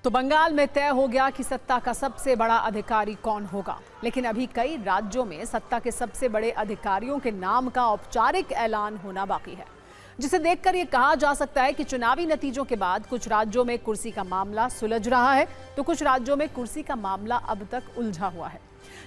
तो बंगाल में तय हो गया कि सत्ता का सबसे बड़ा अधिकारी कौन होगा, लेकिन अभी कई राज्यों में सत्ता के सबसे बड़े अधिकारियों के नाम का औपचारिक ऐलान होना बाकी है, जिसे देखकर यह कहा जा सकता है कि चुनावी नतीजों के बाद कुछ राज्यों में कुर्सी का मामला सुलझ रहा है, तो कुछ राज्यों में कुर्सी का मामला अब तक उलझा हुआ है,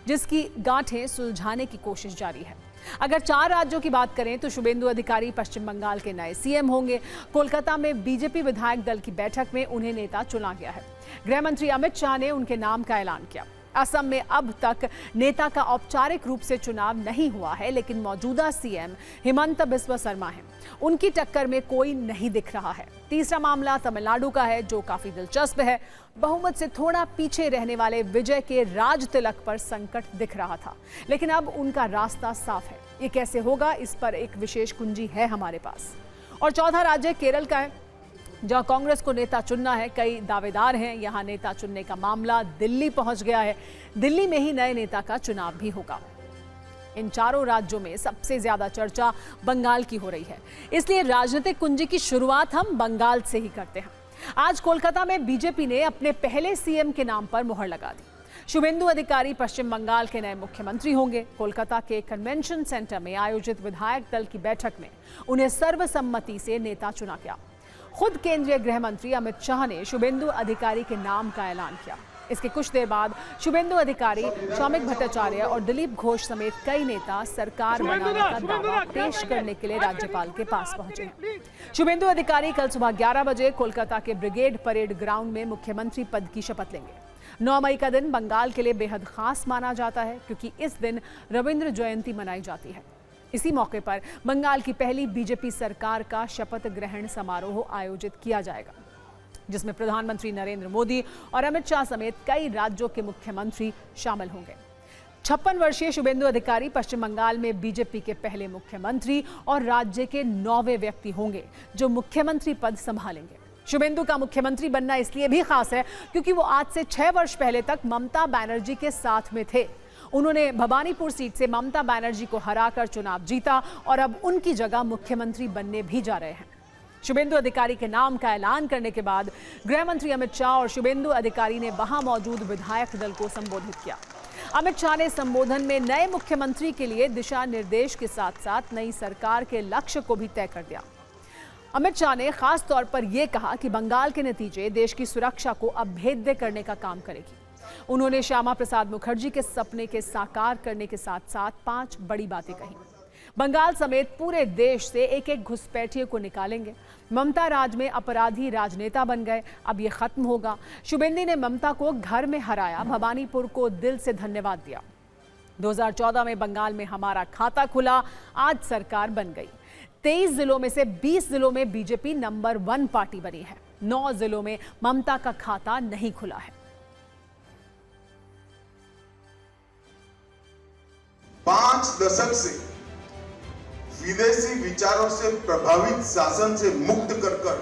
जिसकी गांठें सुलझाने की कोशिश जारी है। अगर 4 राज्यों की बात करें तो शुभेंदु अधिकारी पश्चिम बंगाल के नए सीएम होंगे। कोलकाता में बीजेपी विधायक दल की बैठक में उन्हें नेता चुना गया है। गृह मंत्री अमित शाह ने उनके नाम का ऐलान किया। असम में अब तक नेता का औपचारिक रूप से चुनाव नहीं हुआ है, लेकिन मौजूदा सीएम हिमंत बिस्वा शर्मा हैं। उनकी टक्कर में कोई नहीं दिख रहा है। तीसरा मामला तमिलनाडु का है, जो काफी दिलचस्प है। बहुमत से थोड़ा पीछे रहने वाले विजय के राज तिलक पर संकट दिख रहा था, लेकिन अब उनका रास्ता साफ है। ये कैसे होगा, इस पर एक विशेष कुंजी है हमारे पास। और चौथा राज्य केरल का है, जहां कांग्रेस को नेता चुनना है। कई दावेदार हैं। यहां नेता चुनने का मामला दिल्ली पहुंच गया है। दिल्ली में ही नए नेता का चुनाव भी होगा। इन चारों राज्यों में सबसे ज्यादा चर्चा बंगाल की हो रही है, इसलिए राजनीतिक कुंजी की शुरुआत हम बंगाल से ही करते हैं। आज कोलकाता में बीजेपी ने अपने पहले सीएम के नाम पर मुहर लगा दी। शुभेंदु अधिकारी पश्चिम बंगाल के नए मुख्यमंत्री होंगे। कोलकाता के कन्वेंशन सेंटर में आयोजित विधायक दल की बैठक में उन्हें सर्वसम्मति से नेता चुना गया। खुद केंद्रीय गृह मंत्री अमित शाह ने शुभेंदु अधिकारी के नाम का ऐलान किया। इसके कुछ देर बाद शुभेंदु अधिकारी, शौमिक भट्टाचार्य और दिलीप घोष समेत कई नेता सरकार बनाने का दावा पेश करने के लिए राज्यपाल के पास पहुंचे हैं। शुभेंदु अधिकारी कल सुबह 11 बजे कोलकाता के ब्रिगेड परेड ग्राउंड में मुख्यमंत्री पद की शपथ लेंगे। 9 मई का दिन बंगाल के लिए बेहद खास माना जाता है, क्योंकि इस दिन रविंद्र जयंती मनाई जाती है। इसी मौके पर बंगाल की पहली बीजेपी सरकार का शपथ ग्रहण समारोह आयोजित किया जाएगा, जिसमें प्रधानमंत्री नरेंद्र मोदी और अमित शाह समेत कई राज्यों के मुख्यमंत्री शामिल होंगे। 56 वर्षीय शुभेंदु अधिकारी पश्चिम बंगाल में बीजेपी के पहले मुख्यमंत्री और राज्य के 9वें व्यक्ति होंगे जो मुख्यमंत्री पद संभालेंगे। शुभेंदु का मुख्यमंत्री बनना इसलिए भी खास है क्योंकि वो आज से 6 वर्ष पहले तक ममता बनर्जी के साथ में थे। उन्होंने भवानीपुर सीट से ममता बनर्जी को हराकर चुनाव जीता और अब उनकी जगह मुख्यमंत्री बनने भी जा रहे हैं। शुभेंदु अधिकारी के नाम का ऐलान करने के बाद गृह मंत्री अमित शाह और शुभेंदु अधिकारी ने वहां मौजूद विधायक दल को संबोधित किया। अमित शाह ने संबोधन में नए मुख्यमंत्री के लिए दिशा निर्देश के साथ साथ नई सरकार के लक्ष्य को भी तय कर दिया। अमित शाह ने खास तौर पर यह कहा कि बंगाल के नतीजे देश की सुरक्षा को अभेद्य करने का काम करेगी। उन्होंने श्यामा प्रसाद मुखर्जी के सपने के साकार करने के साथ साथ 5 बड़ी बातें कही। बंगाल समेत पूरे देश से एक घुसपैठिए को निकालेंगे। ममता राज में अपराधी राजनेता बन गए, अब ये खत्म होगा। शुभेंदु ने ममता को घर में हराया, भवानीपुर को दिल से धन्यवाद दिया। 2014 में बंगाल में हमारा खाता खुला, आज सरकार बन गई। 23 जिलों में से 20 जिलों में बीजेपी नंबर 1 पार्टी बनी है। 9 जिलों में ममता का खाता नहीं खुला है। 5 दशक से विदेशी विचारों से प्रभावित शासन से मुक्त कर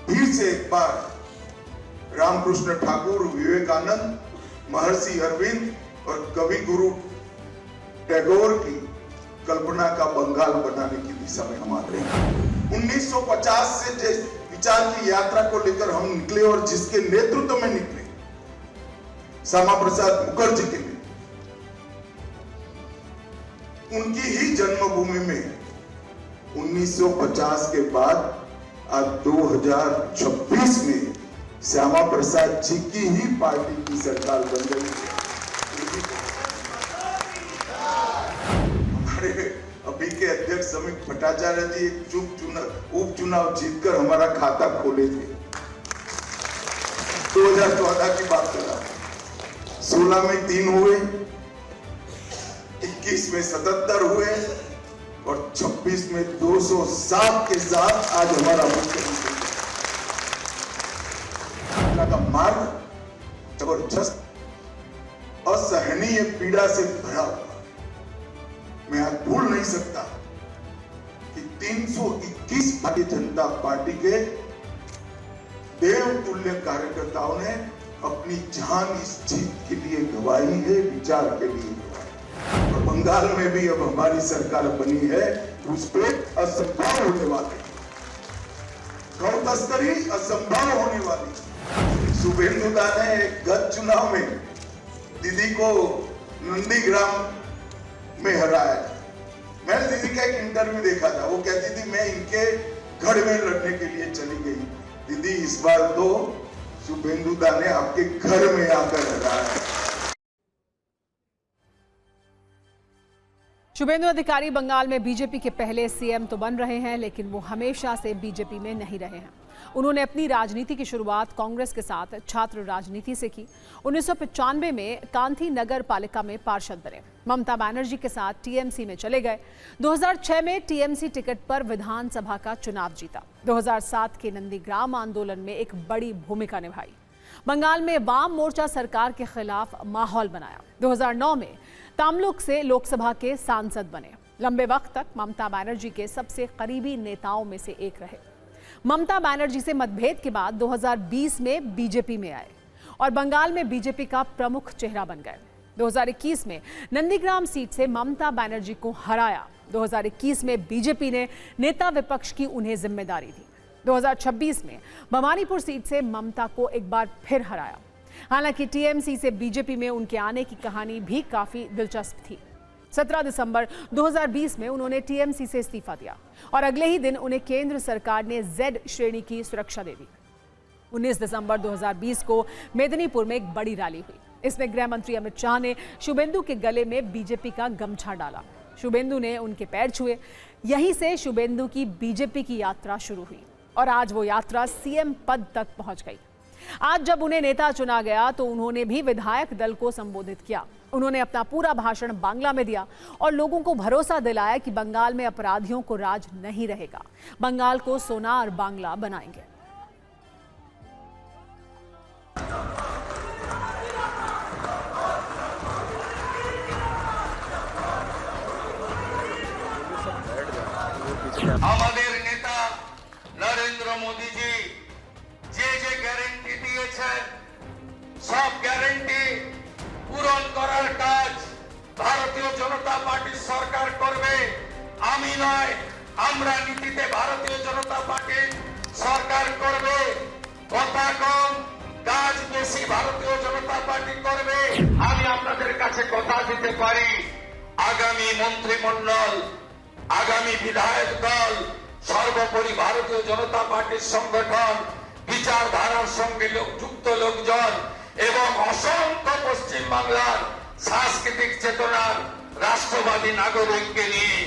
फिर से एक बार रामकृष्ण ठाकुर, विवेकानंद, महर्षि अरविंद और कवि गुरु टैगोर की कल्पना का बंगाल बनाने की दिशा में हम आगे हैं। 1950 से जिस विचार की यात्रा को लेकर हम निकले और जिसके नेतृत्व में निकले, श्यामा प्रसाद मुखर्जी के लिए, उनकी ही जन्मभूमि में 1950 के बाद आज 2026 में श्यामा प्रसाद जी की ही पार्टी की सरकार बन गई है। हमारे अभी के अध्यक्ष श्रमिक भट्टाचार्य जी एक उपचुनाव जीतकर हमारा खाता खोले थे। 2014 की बात कर रहा हूं। 16 में 3 हुए, 21 में 77 हुए और 26 में 207 के साथ आज हमारा मुख्यमंत्री का मार्ग जबरदस्त असहनीय पीड़ा से भरा हुआ। मैं आज भूल नहीं सकता कि 321 भारतीय जनता पार्टी के देवतुल्य कार्यकर्ताओं ने अपनी जान इस जीत के लिए गंवाई है, विचार के लिए गंवाई। और बंगाल में भी अब हमारी सरकार बनी है, उस पर असंभव होने वाले, गौ तस्करी असंभव होने वाली। शुभेंदु दा ने गत चुनाव में दीदी को नंदीग्राम में हराया। मैंने दीदी का एक इंटरव्यू देखा था, वो कहती थी मैं इनके घर में लड़ने के लिए चली गई। दीदी इस बार तो शुभेंदु दा ने आपके घर में आकर हराया। शुभेंदु अधिकारी बंगाल में बीजेपी के पहले सीएम तो बन रहे हैं, लेकिन वो हमेशा से बीजेपी में नहीं रहे हैं। उन्होंने अपनी राजनीति की शुरुआत कांग्रेस के साथ छात्र राजनीति से की। 1995 में कांथी नगर पालिका में पार्षद बने। ममता बनर्जी के साथ टीएमसी में चले गए। 2006 में टीएमसी टिकट पर विधानसभा का चुनाव जीता। 2007 के नंदीग्राम आंदोलन में एक बड़ी भूमिका निभाई। बंगाल में वाम मोर्चा सरकार के खिलाफ माहौल बनाया। 2009 में तमलुक से लोकसभा के सांसद बने। लंबे वक्त तक ममता बनर्जी के सबसे करीबी नेताओं में से एक रहे। ममता बनर्जी से मतभेद के बाद 2020 में बीजेपी में आए और बंगाल में बीजेपी का प्रमुख चेहरा बन गए। 2021 में नंदीग्राम सीट से ममता बनर्जी को हराया। 2021 में बीजेपी ने नेता विपक्ष की उन्हें जिम्मेदारी दी। 2026 में भवानीपुर सीट से ममता को एक बार फिर हराया। हालांकि टीएमसी से बीजेपी में उनके आने की कहानी भी काफी दिलचस्प थी। 17 दिसंबर 2020 में उन्होंने टीएमसी से इस्तीफा दिया और अगले ही दिन उन्हें केंद्र सरकार ने जेड श्रेणी की सुरक्षा दे दी। 19 दिसंबर 2020 को मेदिनीपुर में एक बड़ी रैली हुई। इसमें गृह मंत्री अमित शाह ने शुभेंदु के गले में बीजेपी का गमछा डाला। शुभेंदु ने उनके पैर छुए। यहीं से शुभेंदु की बीजेपी की यात्रा शुरू हुई और आज वो यात्रा सीएम पद तक पहुंच गई। आज जब उन्हें नेता चुना गया तो उन्होंने भी विधायक दल को संबोधित किया। उन्होंने अपना पूरा भाषण बांग्ला में दिया और लोगों को भरोसा दिलाया कि बंगाल में अपराधियों को राज नहीं रहेगा। बंगाल को सोनार बांग्ला बनाएंगे। আমাদের নেতা নরেন্দ্র মোদীজি যে যে গ্যারান্টি দিয়েছেন সব গ্যারান্টি পূরণ করার কাজ ভারতীয় জনতা পার্টির সরকার করবে। আমি নয়, আমরা নীতিতে ভারতীয় জনতা পার্টি সরকার করবে। কথা কম কাজ বেশি ভারতীয় জনতা পার্টি করবে। আমি আপনাদের কাছে কথা দিতে পারি, আগামী মন্ত্রিমণ্ডল, আগামী বিধায়ক দল, সর্বোপরি ভারতীয় জনতা পার্টির সংগঠন, বিচারধারার সঙ্গে যুক্ত লোকজন এবং অসংখ্য পশ্চিমবাংলার সাংস্কৃতিক চেতনার রাষ্ট্রবাদী নাগরিককে নিয়ে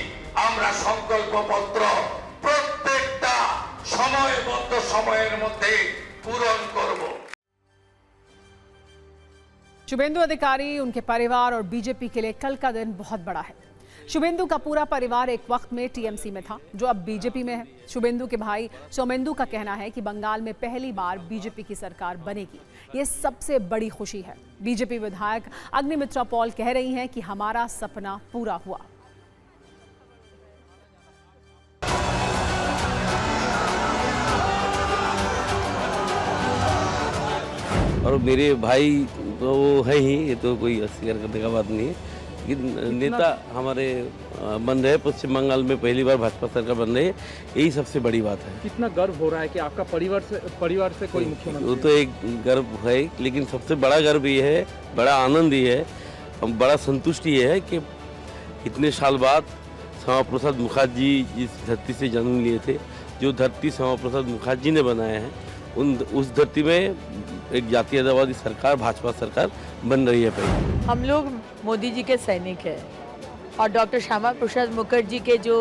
আমরা সংকল্পপত্র প্রত্যেকটা সময়বদ্ধ সময়ের মধ্যে পূরণ করব। शुभेंदु अधिकारी, उनके परिवार और बीजेपी के लिए कल का दिन बहुत बड़ा है। शुभेंदु का पूरा परिवार एक वक्त में टीएमसी में था, जो अब बीजेपी में है। शुभेंदु के भाई सोमेंदु का कहना है कि बंगाल में पहली बार बीजेपी की सरकार बनेगी। ये सबसे बड़ी खुशी है। बीजेपी विधायक अग्निमित्रा पॉल कह रही हैं कि हमारा सपना पूरा हुआ। और मेरे भाई तो वो है ही, ये तो कोई अस्वीकार करने का बात नहीं है। लेकिन नेता हमारे बन रहे, पश्चिम बंगाल में पहली बार भाजपा सरकार बन रही है, यही सबसे बड़ी बात है। कितना गर्व हो रहा है कि आपका परिवार से कोई मुख्यमंत्री। वो तो एक गर्व है, लेकिन सबसे बड़ा गर्व ये है, बड़ा आनंद ये है, बड़ा संतुष्टि ये है कि इतने साल बाद श्यामा प्रसाद मुखर्जी जिस धरती से जन्म लिए थे, जो धरती श्यामा प्रसाद मुखर्जी ने बनाया है, उस धरती में एक जातीयतावादी सरकार, भाजपा सरकार बन रही है। पहले हम लोग मोदी जी के सैनिक हैं और डॉक्टर श्यामा प्रसाद मुखर्जी के जो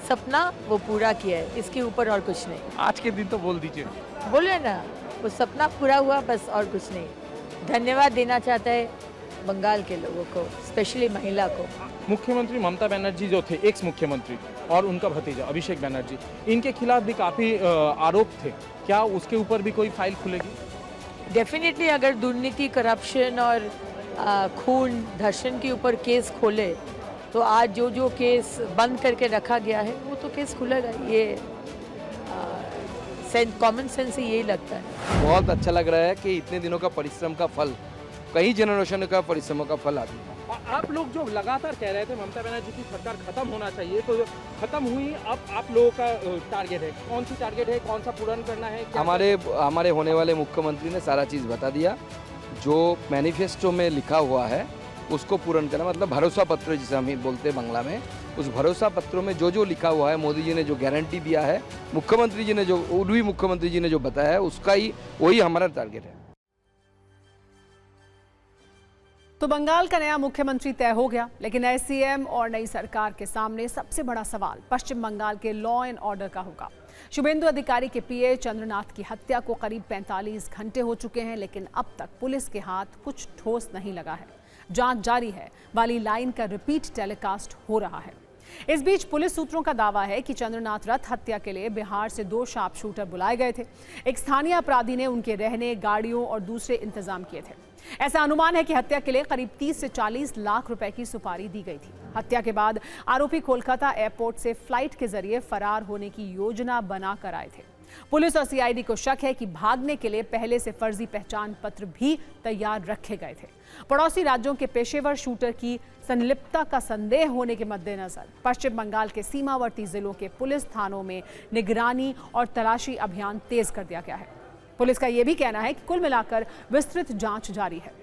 सपना वो पूरा किया है, इसके ऊपर और कुछ नहीं। आज के दिन तो बोल दीजिए। बोले ना, वो सपना पूरा हुआ, बस और कुछ नहीं। धन्यवाद देना चाहता है बंगाल के लोगों को, स्पेशली महिला को। मुख्यमंत्री ममता बनर्जी जो थे, एक्स मुख्यमंत्री, और उनका भतीजा अभिषेक बनर्जी, इनके खिलाफ भी काफ़ी आरोप थे। क्या उसके ऊपर भी कोई फाइल खुलेगी? डेफिनेटली अगर दुर्नीति, करप्शन और खून, धर्षण के ऊपर केस खोले तो आज जो केस बंद करके रखा गया है वो तो केस खुलेगा। ये कॉमन सेंस से यही लगता है। बहुत अच्छा लग रहा है कि इतने दिनों का परिश्रम का फल, कई जनरेशन का परिश्रमों का फल आ गया। आप लोग जो लगातार कह रहे थे ममता बनर्जी की सरकार खत्म होना चाहिए, तो खत्म हुई, अब आप लोगों का टारगेट है, कौन सी टारगेट है, कौन सा पूर्ण करना है? हमारे होने वाले मुख्यमंत्री ने सारा चीज़ बता दिया। जो मैनिफेस्टो में लिखा हुआ है उसको पूर्ण करना, मतलब भरोसा पत्र जिसे हम बोलते हैं बांग्ला में, उस भरोसा पत्रों में जो जो लिखा हुआ है, मोदी जी ने जो गारंटी दिया है, मुख्यमंत्री जी ने जो उर्वी मुख्यमंत्री जी ने जो बताया है, उसका ही वही हमारा टारगेट है। तो बंगाल का नया मुख्यमंत्री तय हो गया, लेकिन नए सीएम और नई सरकार के सामने सबसे बड़ा सवाल पश्चिम बंगाल के लॉ एंड ऑर्डर का होगा। शुभेंदु अधिकारी के पीए चंद्रनाथ की हत्या को करीब 45 घंटे हो चुके हैं, लेकिन अब तक पुलिस के हाथ कुछ ठोस नहीं लगा है। जांच जारी है वाली लाइन का रिपीट टेलीकास्ट हो रहा है। इस बीच पुलिस सूत्रों का दावा है कि चंद्रनाथ रथ हत्या के लिए बिहार से 2 शार्प शूटर बुलाए गए थे। एक स्थानीय अपराधी ने उनके रहने, गाड़ियों और दूसरे इंतजाम किए थे। ऐसा अनुमान है कि हत्या के लिए करीब 30 से 40 लाख रुपए की सुपारी दी गई थी। हत्या के बाद आरोपी कोलकाता एयरपोर्ट से फ्लाइट के जरिए फरार होने की योजना बनाकर आए थे। पुलिस और सीआईडी को शक है कि भागने के लिए पहले से फर्जी पहचान पत्र भी तैयार रखे गए थे। पड़ोसी राज्यों के पेशेवर शूटर की संलिप्तता का संदेह होने के मद्देनजर पश्चिम बंगाल के सीमावर्ती जिलों के पुलिस थानों में निगरानी और तलाशी अभियान तेज कर दिया गया है। पुलिस का यह भी कहना है कि कुल मिलाकर विस्तृत जांच जारी है।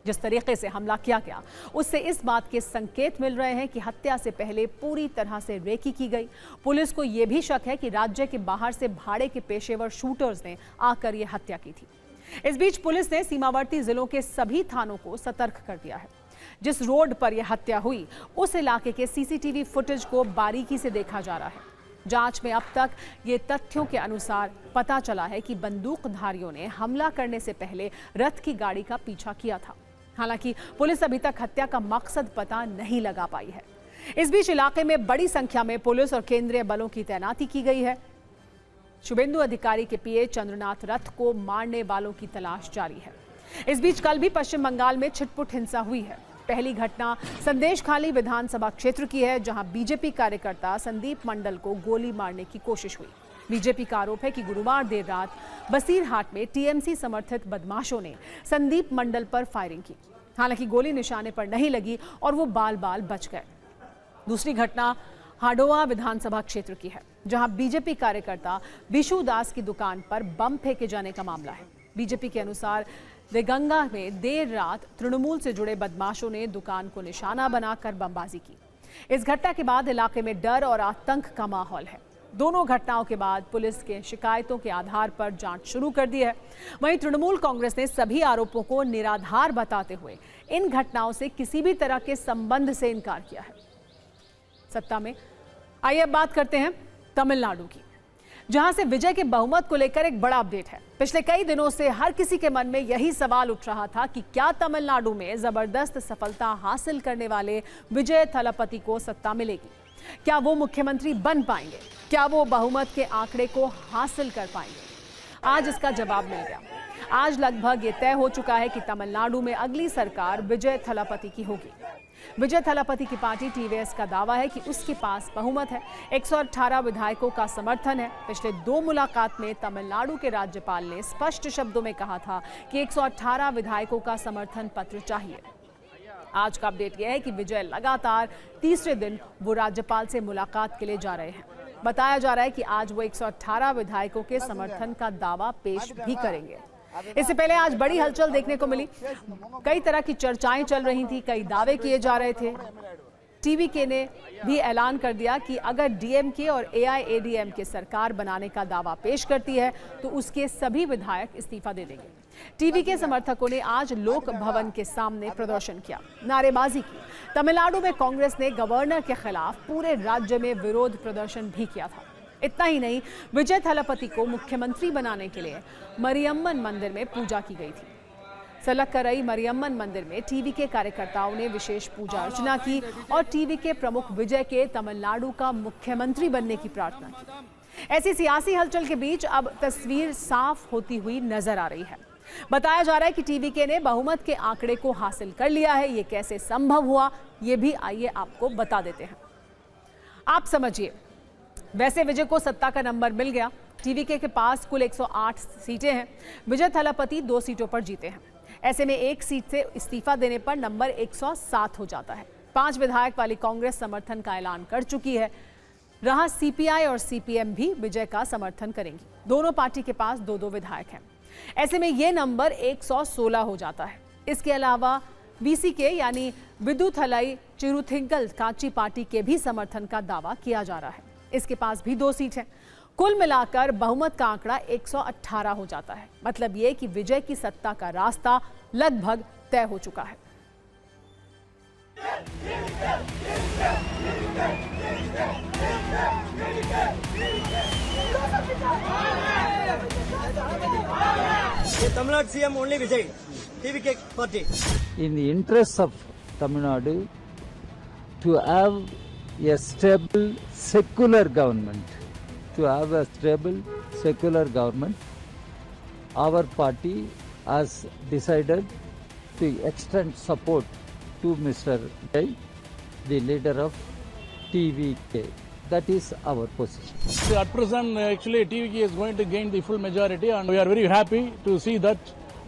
जिस तरीके से हमला किया गया उससे इस बात के संकेत मिल रहे हैं कि हत्या से पहले पूरी तरह से रेकी की गई। पुलिस को यह भी शक है कि राज्य के बाहर से भाड़े के पेशेवर शूटर्स ने आकर यह हत्या की थी। इस बीच पुलिस ने सीमावर्ती जिलों के सभी थानों को सतर्क कर दिया है। जिस रोड पर यह हत्या हुई उस इलाके के सीसीटीवी फुटेज को बारीकी से देखा जा रहा है। जांच में अब तक ये तथ्यों के अनुसार पता चला है कि बंदूकधारियों ने हमला करने से पहले रथ की गाड़ी का पीछा किया था। हालांकि पुलिस अभी तक हत्या का मकसद पता नहीं लगा पाई है। इस बीच इलाके में बड़ी संख्या में पुलिस और केंद्रीय बलों की तैनाती की गई है। शुभेंदु अधिकारी के पीए चंद्रनाथ रथ को मारने वालों की तलाश जारी है। इस बीच कल भी पश्चिम बंगाल में छिटपुट हिंसा हुई है। पहली घटना संदेशखाली विधानसभा क्षेत्र की है, जहां बीजेपी कार्यकर्ता संदीप मंडल को गोली मारने की कोशिश हुई। बीजेपी का आरोप है कि गुरुवार देर रात बसीरहाट में टीएमसी समर्थित बदमाशों ने संदीप मंडल पर फायरिंग की। हालांकि गोली निशाने पर नहीं लगी और वो बाल बाल बच गए। दूसरी घटना हाडोआ विधानसभा क्षेत्र की है, जहां बीजेपी कार्यकर्ता विशु दास की दुकान पर बम फेंके जाने का मामला है। बीजेपी के अनुसार रेगंगा में देर रात तृणमूल से जुड़े बदमाशों ने दुकान को निशाना बनाकर बमबाजी की। इस घटना के बाद इलाके में डर और आतंक का माहौल है। दोनों घटनाओं के बाद पुलिस के शिकायतों के आधार पर जांच शुरू कर दी है। वहीं तृणमूल कांग्रेस ने सभी आरोपों को निराधार बताते हुए इन घटनाओं से किसी भी तरह के संबंध से इनकार किया है। सत्ता में आइए अब बात करते हैं तमिलनाडु की, जहां से विजय के बहुमत को लेकर एक बड़ा अपडेट है। पिछले कई दिनों से हर किसी के मन में यही सवाल उठ रहा था कि क्या तमिलनाडु में जबरदस्त सफलता हासिल करने वाले विजय थलापति को सत्ता मिलेगी? क्या वो मुख्यमंत्री बन पाएंगे? क्या वो बहुमत के आंकड़े को हासिल कर पाएंगे? आज इसका जवाब मिल गया। आज लगभग ये तय हो चुका है कि तमिलनाडु में अगली सरकार विजय थलापति की होगी। विजय थलापति की पार्टी टीवीएस का दावा है कि उसके पास बहुमत है। 118 विधायकों का समर्थन है। पिछले 2 मुलाकात में तमिलनाडु के राज्यपाल ने स्पष्ट शब्दों में कहा था कि 118 विधायकों का समर्थन पत्र चाहिए। आज का अपडेट यह है कि विजय लगातार तीसरे दिन वो राज्यपाल से मुलाकात के लिए जा रहे हैं। बताया जा रहा है कि आज वो 118 विधायकों के समर्थन का दावा पेश भी करेंगे। इससे पहले आज बड़ी हलचल देखने को मिली। कई तरह की चर्चाएं चल रही थी, कई दावे किए जा रहे थे। टीवीके ने भी ऐलान कर दिया कि अगर डीएमके और एआईएडीएमके सरकार बनाने का दावा पेश करती है तो उसके सभी विधायक इस्तीफा दे देंगे। टीवीके समर्थकों ने आज लोक भवन के सामने प्रदर्शन किया, नारेबाजी की। तमिलनाडु में कांग्रेस ने गवर्नर के खिलाफ पूरे राज्य में विरोध प्रदर्शन भी किया था। इतना ही नहीं, विजय थलापति को मुख्यमंत्री बनाने के लिए मरियम्मन मंदिर में पूजा की गई थी। सलक्करई मरियम्मन मंदिर में टीवीके कार्यकर्ताओं ने विशेष पूजा अर्चना की और टीवीके प्रमुख विजय के तमिलनाडु का मुख्यमंत्री बनने की प्रार्थना की। ऐसी सियासी हलचल के बीच अब तस्वीर साफ होती हुई नजर आ रही है। बताया जा रहा है कि टीवीके ने बहुमत के आंकड़े को हासिल कर लिया है। ये कैसे संभव हुआ, ये भी आइए आपको बता देते हैं। आप समझिए, वैसे विजय को सत्ता का नंबर मिल गया, टीवीके के पास कुल 108 सीटें हैं। विजय थलापति 2 सीटों पर जीते हैं। ऐसे में 1 सीट से इस्तीफा देने पर नंबर 107 हो जाता है। 5 विधायक वाली कांग्रेस समर्थन का ऐलान कर चुकी है। रहा सीपीआई और सीपीएम भी विजय का समर्थन करेंगी। दोनों पार्टी के पास 2-2 विधायक हैं। ऐसे में यह नंबर 116 हो जाता है। इसके अलावा वीसीके यानी विदु थलाई चिरुथिंकल कांची पार्टी के भी समर्थन का दावा किया जा रहा है। इसके पास भी 2 सीट हैं। कुल मिलाकर बहुमत का आंकड़ा 118 हो जाता है। मतलब ये कि विजय की सत्ता का रास्ता लगभग तय हो चुका है। Tamil CM only Vijay, TVK party. In the interests of Tamil Nadu to have a stable secular government, our party has decided to extend support to Mr. Vijay, the leader of TVK. That is our position. So at present, actually, TVK is going to gain the full majority, and we are very happy to see that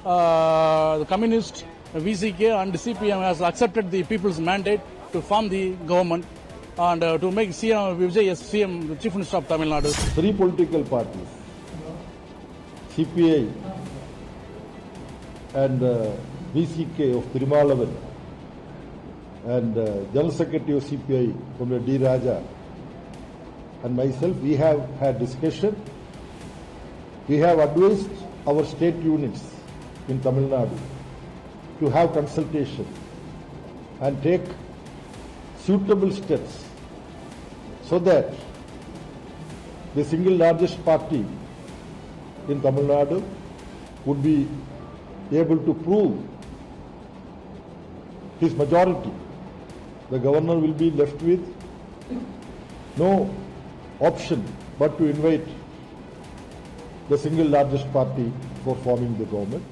the Communist, VCK, and CPM has accepted the people's mandate to form the government and to make CM Vijay as CM, the Chief Minister of Tamil Nadu. 3 political parties, CPI and VCK of Thirumalavan and General Secretary of CPI, Comrade D. Raja, and myself, we have had discussion. We have advised our state units in Tamil Nadu to have consultation and take suitable steps so that the single largest party in Tamil Nadu would be able to prove his majority. The governor will be left with no option but to invite the single largest party for forming the government.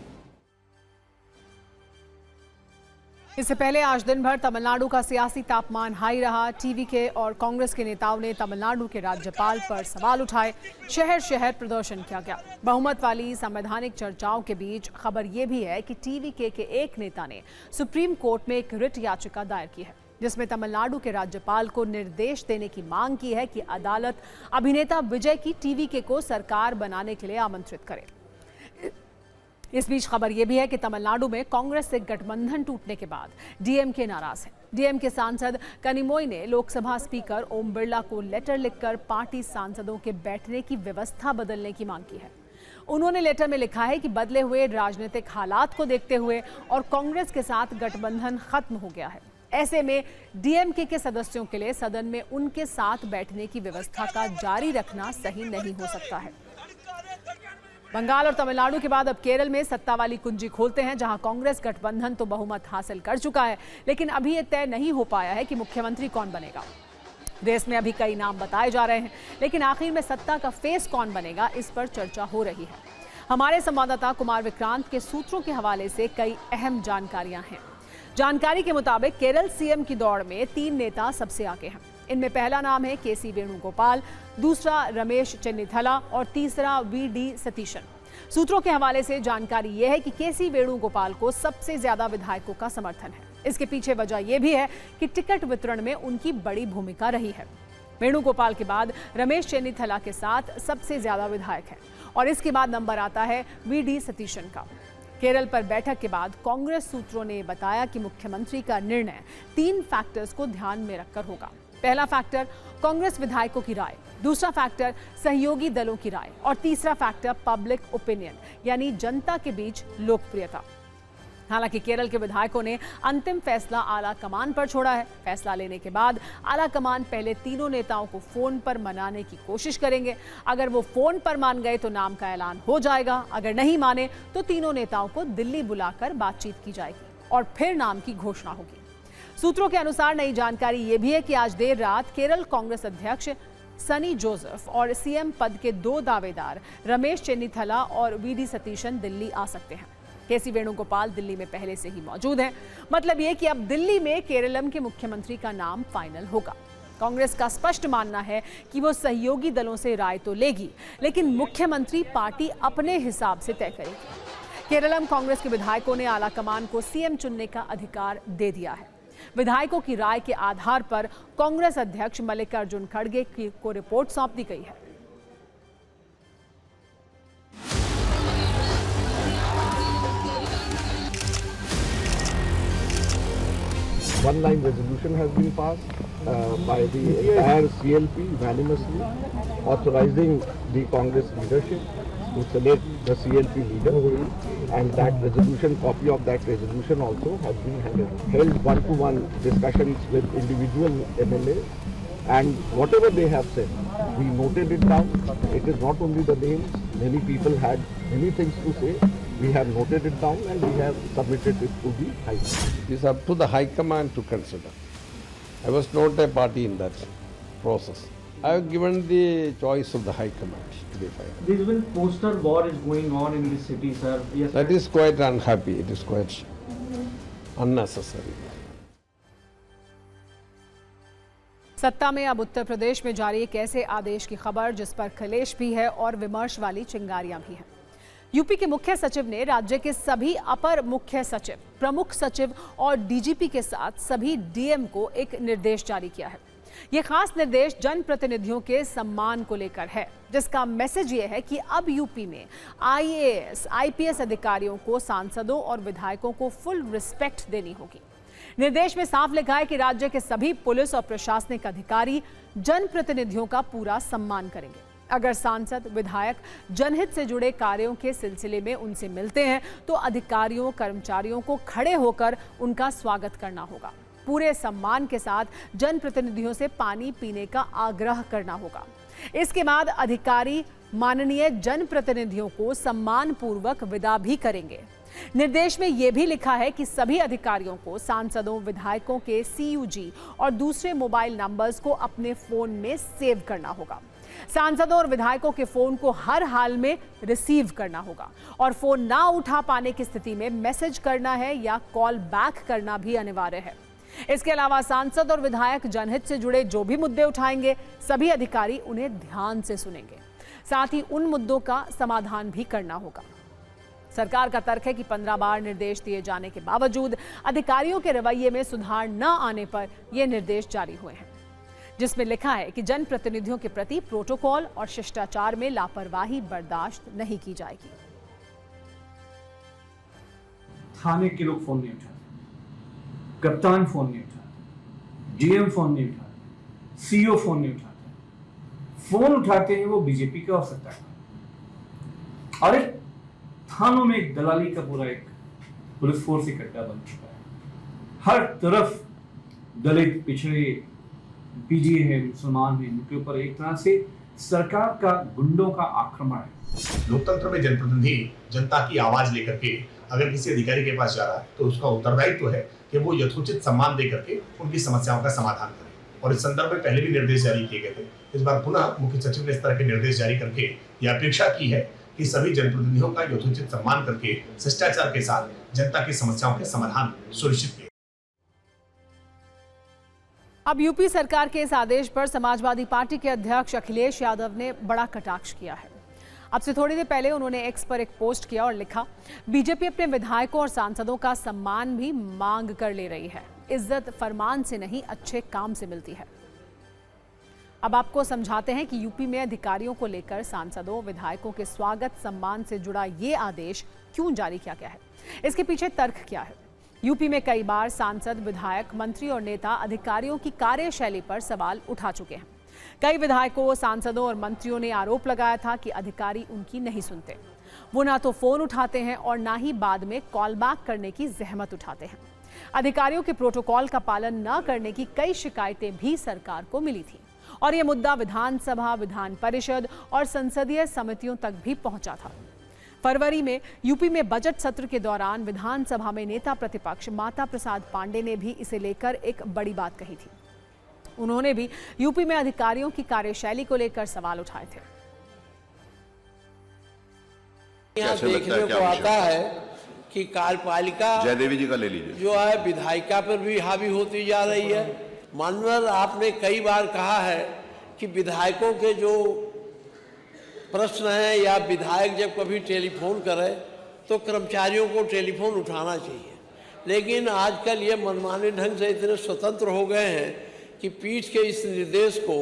इससे पहले आज दिन भर तमिलनाडु का सियासी तापमान high रहा। TVK और कांग्रेस के नेताओं ने तमिलनाडु के राज्यपाल पर सवाल उठाए। शहर शहर प्रदर्शन किया गया। बहुमत वाली संवैधानिक चर्चाओं के बीच खबर यह भी है कि टीवीके के एक नेता ने सुप्रीम कोर्ट में एक रिट याचिका दायर की है, जिसमें तमिलनाडु के राज्यपाल को निर्देश देने की मांग की है कि अदालत अभिनेता विजय की टीवीके को सरकार बनाने के लिए आमंत्रित करे। इस बीच खबर यह भी है कि तमिलनाडु में कांग्रेस से गठबंधन टूटने के बाद डीएमके नाराज है। डीएमके सांसद कनिमोई ने लोकसभा स्पीकर ओम बिरला को लेटर लिखकर पार्टी सांसदों के बैठने की व्यवस्था बदलने की मांग की है। उन्होंने लेटर में लिखा है कि बदले हुए राजनीतिक हालात को देखते हुए और कांग्रेस के साथ गठबंधन खत्म हो गया है। ऐसे में डीएमके के सदस्यों के लिए सदन में उनके साथ बैठने की व्यवस्था का जारी रखना सही नहीं हो सकता है। बंगाल और तमिलनाडु के बाद अब केरल में सत्ता वाली कुंजी खोलते हैं, जहां कांग्रेस गठबंधन तो बहुमत हासिल कर चुका है, लेकिन अभी यह तय नहीं हो पाया है कि मुख्यमंत्री कौन बनेगा। देश में अभी कई नाम बताए जा रहे हैं, लेकिन आखिर में सत्ता का फेस कौन बनेगा, इस पर चर्चा हो रही है। हमारे संवाददाता कुमार विक्रांत के सूत्रों के हवाले से कई अहम जानकारियां हैं। जानकारी के मुताबिक केरल सीएम की दौड़ में 3 नेता सबसे आगे हैं। इनमें पहला नाम है केसी वेणुगोपाल, दूसरा रमेश चेन्निथला और तीसरा वीडी सतीशन। सूत्रों के हवाले से जानकारी यह है कि केसी वेणुगोपाल को सबसे ज्यादा विधायकों का समर्थन है। इसके पीछे वजह यह भी है कि टिकट वितरण में उनकी बड़ी भूमिका रही है। वेणुगोपाल के बाद रमेश चेन्निथला के साथ सबसे ज्यादा विधायक हैं और इसके बाद नंबर आता है वीडी सतीशन का। केरल पर बैठक के बाद कांग्रेस सूत्रों ने बताया कि मुख्यमंत्री का निर्णय 3 फैक्टर्स को ध्यान में रखकर होगा। पहला फैक्टर कांग्रेस विधायकों की राय, दूसरा फैक्टर सहयोगी दलों की राय और तीसरा फैक्टर पब्लिक ओपिनियन यानी जनता के बीच लोकप्रियता। हालांकि केरल के विधायकों ने अंतिम फैसला आला कमान पर छोड़ा है। फैसला लेने के बाद आला कमान पहले तीनों नेताओं को फोन पर मनाने की कोशिश करेंगे। अगर वो फोन पर मान गए तो नाम का ऐलान हो जाएगा, अगर नहीं माने तो तीनों नेताओं को दिल्ली बुलाकर बातचीत की जाएगी और फिर नाम की घोषणा होगी। सूत्रों के अनुसार नई जानकारी यह भी है कि आज देर रात केरल कांग्रेस अध्यक्ष सनी जोसेफ और सीएम पद के 2 दावेदार रमेश चेन्निथला और वीडी सतीशन दिल्ली आ सकते हैं। केसी वेणुगोपाल दिल्ली में पहले से ही मौजूद हैं। मतलब यह कि अब दिल्ली में केरलम के मुख्यमंत्री का नाम फाइनल होगा। कांग्रेस का स्पष्ट मानना है कि वो सहयोगी दलों से राय तो लेगी, लेकिन मुख्यमंत्री पार्टी अपने हिसाब से तय करेगी। केरलम कांग्रेस के विधायकों ने आला कमान को सीएम चुनने का अधिकार दे दिया है। विधायकों की राय के आधार पर कांग्रेस अध्यक्ष मल्लिकार्जुन खड़गे को रिपोर्ट सौंप दी गई है। One-line resolution has been passed by the entire CLP unanimously, authorizing the Congress leadership to select the CLP leader, and that resolution, copy of that resolution also has been held one-to-one discussions with individual MLAs, and whatever they have said, we noted it down. It is not only the names, many people had many things to say. We have noted it down and we have submitted it to the High Command. It is up to the High Command to consider. I was not a party in that process. I have given the choice of the High Command to be fair. This is when poster war is going on in this city, sir. Yes, that is quite unhappy. It is quite unnecessary. सत्ता में अब उत्तर प्रदेश में जारी एक ऐसे आदेश की खबर जिस पर खलेश भी है और विमर्श वाली चिंगारियां भी हैं। यूपी के मुख्य सचिव ने राज्य के सभी अपर मुख्य सचिव, प्रमुख सचिव और डीजीपी के साथ सभी डीएम को एक निर्देश जारी किया है। ये खास निर्देश जनप्रतिनिधियों के सम्मान को लेकर है, जिसका मैसेज ये है कि अब यूपी में आईएएस, आईपीएस अधिकारियों को सांसदों और विधायकों को फुल रिस्पेक्ट देनी होगी। निर्देश में साफ लिखा है कि राज्य के सभी पुलिस और प्रशासनिक अधिकारी जनप्रतिनिधियों का पूरा सम्मान करेंगे। अगर सांसद, विधायक जनहित से जुड़े कार्यों के सिलसिले में उनसे मिलते हैं तो अधिकारियों, कर्मचारियों को खड़े होकर उनका स्वागत करना होगा। पूरे सम्मान के साथ जनप्रतिनिधियों से पानी पीने का आग्रह करना होगा। इसके बाद अधिकारी माननीय जनप्रतिनिधियों को सम्मानपूर्वक विदा भी करेंगे। निर्देश में यह भी लिखा है कि सभी अधिकारियों को सांसदों, विधायकों के सीयूजी और दूसरे मोबाइल नंबर्स को अपने फोन में सेव करना होगा। सांसदों और विधायकों के फोन को हर हाल में रिसीव करना होगा और फोन ना उठा पाने की स्थिति में मैसेज करना है या कॉल बैक करना भी अनिवार्य है। इसके अलावा सांसद और विधायक जनहित से जुड़े जो भी मुद्दे उठाएंगे, सभी अधिकारी उन्हें ध्यान से सुनेंगे। साथ ही उन मुद्दों का समाधान भी करना होगा। सरकार का तर्क है कि 15 बार निर्देश दिए जाने के बावजूद अधिकारियों के रवैये में सुधार न आने पर यह निर्देश जारी हुए हैं, जिसमें लिखा है कि जनप्रतिनिधियों के प्रति प्रोटोकॉल और शिष्टाचार में लापरवाही बर्दाश्त नहीं की जाएगी। थाने के लोग फोन नहीं उठाते, कप्तान फोन नहीं उठाते, डीएम फोन नहीं उठाते, सीईओ फोन नहीं उठाते। फोन उठाते हैं वो बीजेपी का हो सकता है। और एक थानों में एक दलाली का पूरा एक पुलिस फोर्स इकट्ठा बन चुका है। हर तरफ दलित, पिछड़े, पीजीए है, मुसलमान है, उनके ऊपर एक तरह से सरकार का गुंडों का आक्रमण है। लोकतंत्र में जनप्रतिनिधि जनता की आवाज लेकर के अगर किसी अधिकारी के पास जा रहा है तो उसका उत्तरदायित्व है कि वो यथोचित सम्मान दे करके उनकी समस्याओं का समाधान करे। और इस संदर्भ में पहले भी निर्देश जारी किए गए थे। इस बार पुनः मुख्य सचिव ने इस तरह के निर्देश जारी करके यह अपेक्षा की है कि सभी जनप्रतिनिधियों का यथोचित सम्मान करके शिष्टाचार के साथ जनता की समस्याओं के समाधान सुनिश्चित किए। अब यूपी सरकार के इस आदेश पर समाजवादी पार्टी के अध्यक्ष अखिलेश यादव ने बड़ा कटाक्ष किया है। अब से थोड़ी देर पहले उन्होंने एक्स पर एक पोस्ट किया और लिखा, बीजेपी अपने विधायकों और सांसदों का सम्मान भी मांग कर ले रही है। इज्जत फरमान से नहीं, अच्छे काम से मिलती है। अब आपको समझाते हैं कि यूपी में अधिकारियों को लेकर सांसदों, विधायकों के स्वागत सम्मान से जुड़ा ये आदेश क्यों जारी किया गया है, इसके पीछे तर्क क्या है। यूपी में कई बार सांसद, विधायक, मंत्री और नेता अधिकारियों की कार्यशैली पर सवाल उठा चुके हैं। कई विधायकों, सांसदों और मंत्रियों ने आरोप लगाया था कि अधिकारी उनकी नहीं सुनते। वो ना तो फोन उठाते हैं और ना ही बाद में कॉल बैक करने की जहमत उठाते हैं। अधिकारियों के प्रोटोकॉल का पालन न करने की कई शिकायतें भी सरकार को मिली थी और ये मुद्दा विधानसभा, विधान परिषद और संसदीय समितियों तक भी पहुंचा था। फरवरी में यूपी में बजट सत्र के दौरान विधानसभा में नेता प्रतिपक्ष माता प्रसाद पांडे ने भी इसे लेकर एक बड़ी बात कही थी। उन्होंने भी यूपी में अधिकारियों की कार्यशैली को लेकर सवाल उठाए थे। यहाँ देखने को आता है कि कार्यपालिका जयदेवी जी का ले लीजिए जो है विधायिका पर भी हावी होती जा रही है माननीय आपने कई बार कहा है कि विधायकों के जो प्रश्न हैं या विधायक जब कभी टेलीफोन करे तो कर्मचारियों को टेलीफोन उठाना चाहिए, लेकिन आजकल ये मनमाने ढंग से इतने स्वतंत्र हो गए हैं कि पीठ के इस निर्देश को,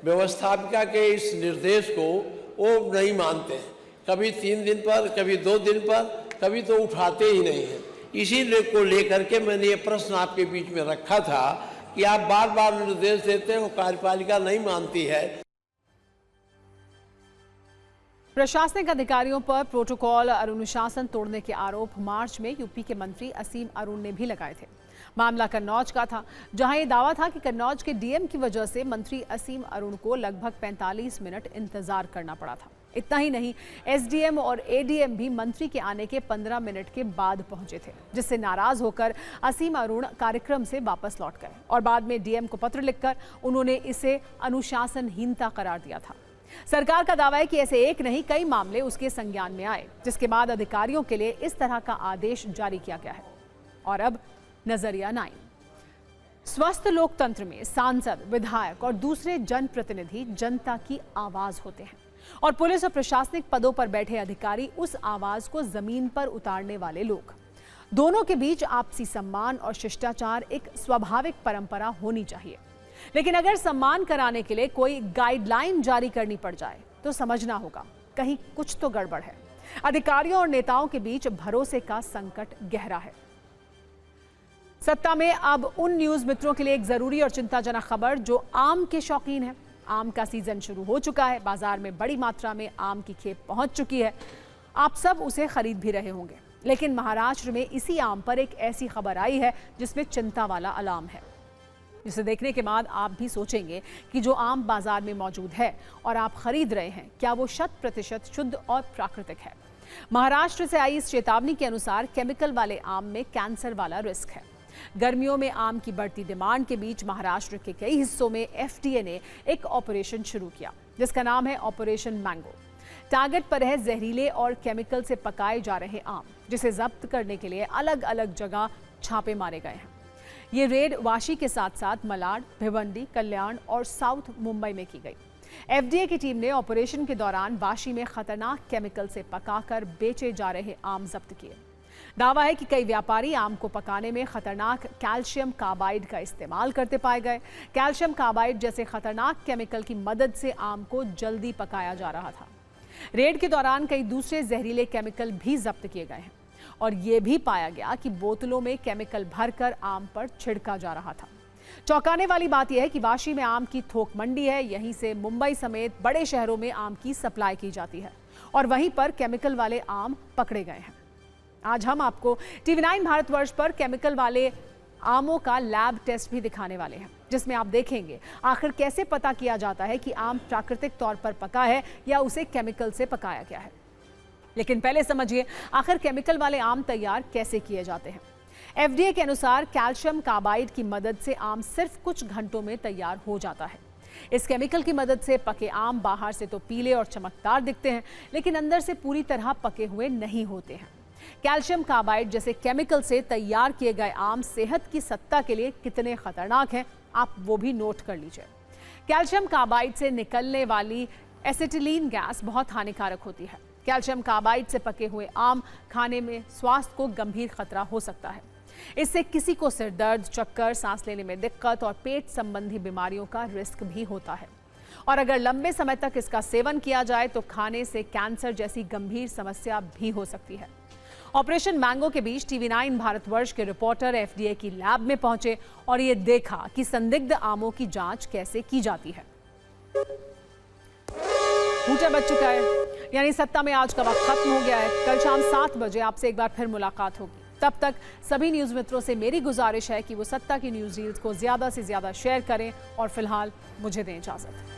व्यवस्थापिका के इस निर्देश को वो नहीं मानते हैं। कभी 3 दिन पर, कभी 2 दिन पर, कभी तो उठाते ही नहीं हैं। इसी को लेकर के मैंने ये प्रश्न आपके बीच में रखा था कि आप बार बार निर्देश देते हैं, वो कार्यपालिका नहीं मानती है। प्रशासनिक अधिकारियों पर प्रोटोकॉल और अनुशासन तोड़ने के आरोप मार्च में यूपी के मंत्री असीम अरुण ने भी लगाए थे। मामला कन्नौज का था, जहां ये दावा था कि कन्नौज के डीएम की वजह से मंत्री असीम अरुण को लगभग 45 मिनट इंतजार करना पड़ा था। इतना ही नहीं, एसडीएम और एडीएम भी मंत्री के आने के 15 मिनट के बाद पहुंचे थे, जिससे नाराज होकर असीम अरुण कार्यक्रम से वापस लौट गए और बाद में डीएम को पत्र लिखकर उन्होंने इसे अनुशासनहीनता करार दिया था। सरकार का दावा है कि ऐसे एक नहीं कई मामले उसके संज्ञान में आए, जिसके बाद अधिकारियों के लिए इस तरह का आदेश जारी किया गया है। और अब नजरिया 9। स्वस्थ लोकतंत्र में सांसद, विधायक और दूसरे जनप्रतिनिधि जनता की आवाज होते हैं और पुलिस और प्रशासनिक पदों पर बैठे अधिकारी उस आवाज को जमीन पर उतारने वाले लोग। दोनों के बीच आपसी सम्मान और शिष्टाचार एक स्वाभाविक परंपरा होनी चाहिए, लेकिन अगर सम्मान कराने के लिए कोई गाइडलाइन जारी करनी पड़ जाए तो समझना होगा कहीं कुछ तो गड़बड़ है। अधिकारियों और नेताओं के बीच भरोसे का संकट गहरा है। सत्ता में अब उन न्यूज मित्रों के लिए एक जरूरी और चिंताजनक खबर जो आम के शौकीन हैं। आम का सीजन शुरू हो चुका है, बाजार में बड़ी मात्रा में आम की खेप पहुंच चुकी है। आप सब उसे खरीद भी रहे होंगे, लेकिन महाराष्ट्र में इसी आम पर एक ऐसी खबर आई है जिसमें चिंता वाला अलार्म है, जिसे देखने के बाद आप भी सोचेंगे कि जो आम बाजार में मौजूद है और आप खरीद रहे हैं, क्या वो 100% शुद्ध और प्राकृतिक है। महाराष्ट्र से आई इस चेतावनी के अनुसार केमिकल वाले आम में कैंसर वाला रिस्क है। गर्मियों में आम की बढ़ती डिमांड के बीच महाराष्ट्र के कई हिस्सों में एफडीए ने एक ऑपरेशन शुरू किया, जिसका नाम है ऑपरेशन मैंगो। टारगेट पर है जहरीले और केमिकल से पकाए जा रहे आम, जिसे जब्त करने के लिए अलग अलग जगह छापे मारे गए हैं। ये रेड वाशी के साथ साथ मलाड, भिवंडी, कल्याण और साउथ मुंबई में की गई। एफडीए की टीम ने ऑपरेशन के दौरान वाशी में खतरनाक केमिकल से पकाकर बेचे जा रहे आम जब्त किए। दावा है कि कई व्यापारी आम को पकाने में खतरनाक कैल्शियम कार्बाइड का इस्तेमाल करते पाए गए। कैल्शियम कार्बाइड जैसे खतरनाक केमिकल की मदद से आम को जल्दी पकाया जा रहा था। रेड के दौरान कई दूसरे जहरीले केमिकल भी जब्त किए गए हैं और ये भी पाया गया कि बोतलों में केमिकल भरकर आम पर छिड़का जा रहा था। चौंकाने वाली बात यह है कि वाशी में आम की थोक मंडी है, यहीं से मुंबई समेत बड़े शहरों में आम की सप्लाई की जाती है और वहीं पर केमिकल वाले आम पकड़े गए हैं। आज हम आपको TV9 भारतवर्ष पर केमिकल वाले आमों का लैब टेस्ट भी दिखाने वाले हैं, जिसमें आप देखेंगे आखिर कैसे पता किया जाता है कि आम प्राकृतिक तौर पर पका है या उसे केमिकल से पकाया गया है। लेकिन पहले समझिए आखिर केमिकल वाले आम तैयार कैसे किए जाते हैं। एफडीए के अनुसार कैल्शियम कार्बाइड की मदद से आम सिर्फ कुछ घंटों में तैयार हो जाता है। इस केमिकल की मदद से पके आम बाहर से तो पीले और चमकदार दिखते हैं, लेकिन अंदर से पूरी तरह पके हुए नहीं होते हैं। कैल्शियम कार्बाइड जैसे केमिकल से तैयार किए गए आम सेहत की सत्ता के लिए कितने खतरनाक हैं, आप वो भी नोट कर लीजिए। कैल्शियम कार्बाइड से निकलने वाली एसिटिलीन गैस बहुत हानिकारक होती है। कैल्शियम कार्बाइड से पके हुए आम खाने में स्वास्थ्य को गंभीर खतरा हो सकता है। इससे किसी को सिर दर्द, चक्कर, सांस लेने में दिक्कत और पेट संबंधी बीमारियों का रिस्क भी होता है। और अगर लंबे समय तक इसका सेवन किया जाए तो खाने से कैंसर जैसी गंभीर समस्या भी हो सकती है। ऑपरेशन मैंगो के बीच TV9 भारतवर्ष के रिपोर्टर एफडीए की लैब में पहुंचे और ये देखा कि संदिग्ध आमों की जांच कैसे की जाती है। ऊँचा बज चुका है, यानी सत्ता में आज का वक्त खत्म हो गया है। कल शाम 7 बजे आपसे एक बार फिर मुलाकात होगी। तब तक सभी न्यूज मित्रों से मेरी गुजारिश है कि वो सत्ता की न्यूज रील्स को ज्यादा से ज्यादा शेयर करें और फिलहाल मुझे दें इजाजत।